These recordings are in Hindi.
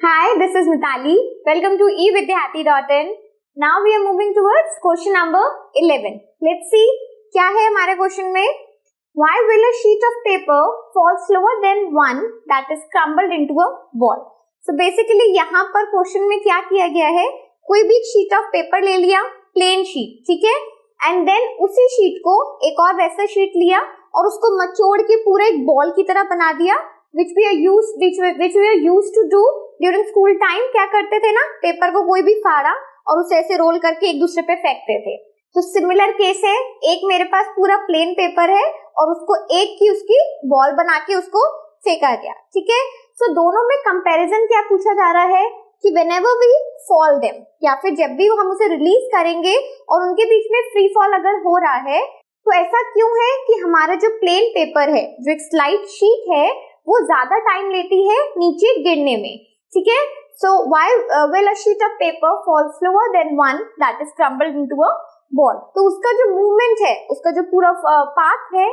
Hi, this is Mitali. Welcome to evidyarthi.in. Now we are moving towards question number 11. Let's see क्या है हमारे क्वेश्चन में. Why will a sheet of paper fall slower than one that is crumbled into a ball? So basically यहाँ पर क्वेश्चन में क्या किया गया है, कोई भी शीट ऑफ पेपर ले लिया, प्लेन शीट, ठीक है, एंड देन उसी शीट को एक और वैसा शीट लिया और उसको मचोड़ के पूरा एक बॉल की तरह बना दिया, which we are used to do during school time. क्या करते थे ना, पेपर को कोई भी फाड़ा और उसे ऐसे रोल करके एक दूसरे पे फेंकते थे. तो सिमिलर केस है, एक मेरे पास पूरा प्लेन पेपर है और उसको एक की उसकी बॉल बना के उसको फेंका गया, ठीक है. सो दोनों में कंपैरिजन क्या पूछा जा रहा है कि whenever we fall them, या फिर जब भी हम उसे रिलीज करेंगे और उनके बीच में फ्री फॉल अगर हो रहा है, तो ऐसा क्यों है कि हमारा जो प्लेन पेपर है, जो एक स्लाइड शीट है, वो ज्यादा टाइम लेती है नीचे गिरने में, ठीक है. So why will a sheet of paper fall slower then one that is crumbled into a ball. तो उसका जो मूवमेंट है, उसका जो पूरा पाथ है,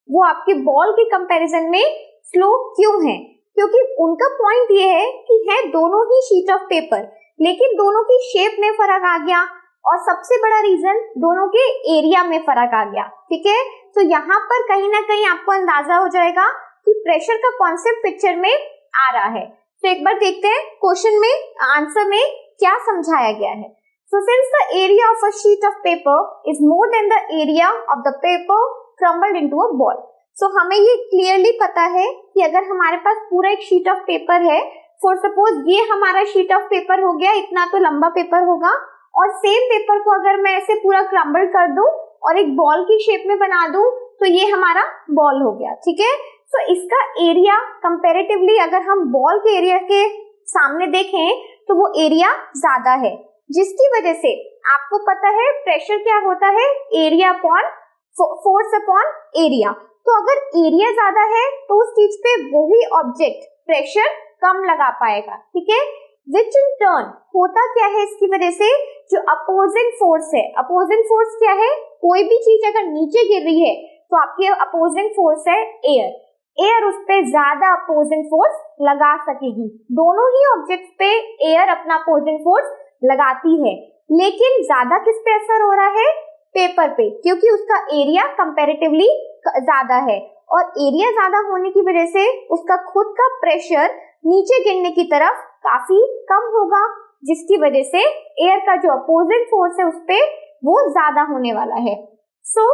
वो आपके बॉल के कंपैरिजन में स्लो क्यों है? क्योंकि उनका पॉइंट ये है कि है दोनों ही शीट ऑफ पेपर, लेकिन दोनों की शेप में फर्क आ गया और सबसे बड़ा रीजन दोनों के एरिया में फर्क आ गया, ठीक है. तो यहाँ पर कहीं ना कहीं आपको अंदाजा हो जाएगा कि प्रेशर का कॉन्सेप्ट पिक्चर में आ रहा है. तो एक बार देखते हैं क्वेश्चन में आंसर में क्या समझाया गया है. So since the area of a sheet of paper is more than the area of the paper crumbled into a ball. So हमें ये क्लियरली पता है कि अगर हमारे पास पूरा एक शीट ऑफ पेपर है, फॉर सपोज ये हमारा शीट ऑफ पेपर हो गया, इतना तो लंबा पेपर होगा, और सेम पेपर को अगर मैं ऐसे पूरा क्रम्बल कर दूं और एक बॉल की शेप में बना दूं, तो ये हमारा बॉल हो गया, ठीक है. तो इसका एरिया कंपैरेटिवली अगर हम बॉल के एरिया के सामने देखें तो वो एरिया ज्यादा है, जिसकी वजह से आपको पता है प्रेशर क्या होता है, area upon force upon area. तो अगर एरिया ज्यादा है तो उस चीज पे वही ऑब्जेक्ट प्रेशर कम लगा पाएगा, ठीक है. विच इन टर्न होता क्या है इसकी वजह से, जो अपोजिंग फोर्स है, अपोजिंग फोर्स क्या है, कोई भी चीज अगर नीचे गिर रही है तो आपकी अपोजिंग फोर्स है एयर. एयर उस पे ज्यादा अपोजिंग फोर्स लगा सकेगी. दोनों ही ऑब्जेक्ट पे एयर अपना अपोजिंग फोर्स लगाती है, लेकिन ज्यादा किस पे असर हो रहा है, पेपर पे, क्योंकि उसका एरिया कंपैरेटिवली ज्यादा है और एरिया ज्यादा होने की वजह से उसका खुद का प्रेशर नीचे गिरने की तरफ काफी कम होगा, जिसकी वजह से एयर का जो अपोजिंग फोर्स है उस पे वो ज्यादा होने वाला है. सो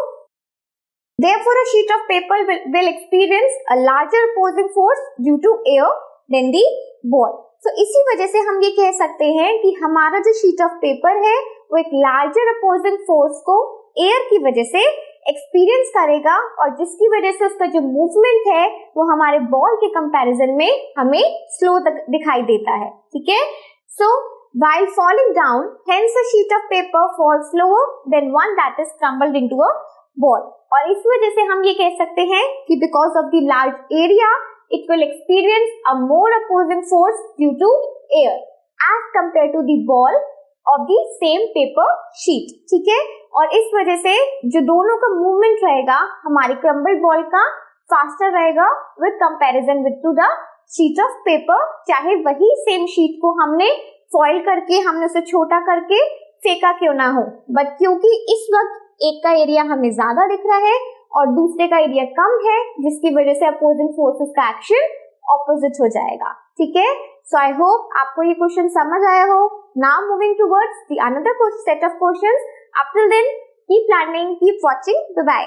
therefore a sheet of paper will experience a larger opposing force due to air than the ball. So इसी वजह से हम ये कह सकते हैं कि हमारा जो शीट ऑफ पेपर है वो एक लार्जर अपोजिंग फोर्स को एयर की वजह से एक्सपीरियंस करेगा, और जिसकी वजह से उसका जो मूवमेंट है वो हमारे बॉल के कंपैरिजन में हमें स्लो दिखाई देता है, ठीक है. सो while falling down, hence a sheet of paper falls slower than one that is crumbled into a ball. और इस वजह से हम ये कह सकते हैं कि because of the large area, it will experience a more opposing force due to air as compared to the ball of the same paper sheet, ठीक है. और इस वजह से जो दोनों का मूवमेंट रहेगा हमारी क्रम्बल्ड बॉल का फास्टर रहेगा with comparison with two the sheet of paper, चाहे वही सेम शीट को हमने फॉइल करके हमने उसे छोटा करके फेंका क्यों ना हो, बट क्योंकि इस वक्त एक का एरिया हमें ज्यादा दिख रहा है और दूसरे का एरिया कम है, जिसकी वजह से अपोजिंग फोर्सेस का एक्शन ऑपोजिट हो जाएगा, ठीक है. सो आई होप आपको ये क्वेश्चन समझ आया हो. Now moving towards the another set of questions. Up till then, keep learning, keep watching. Bye bye.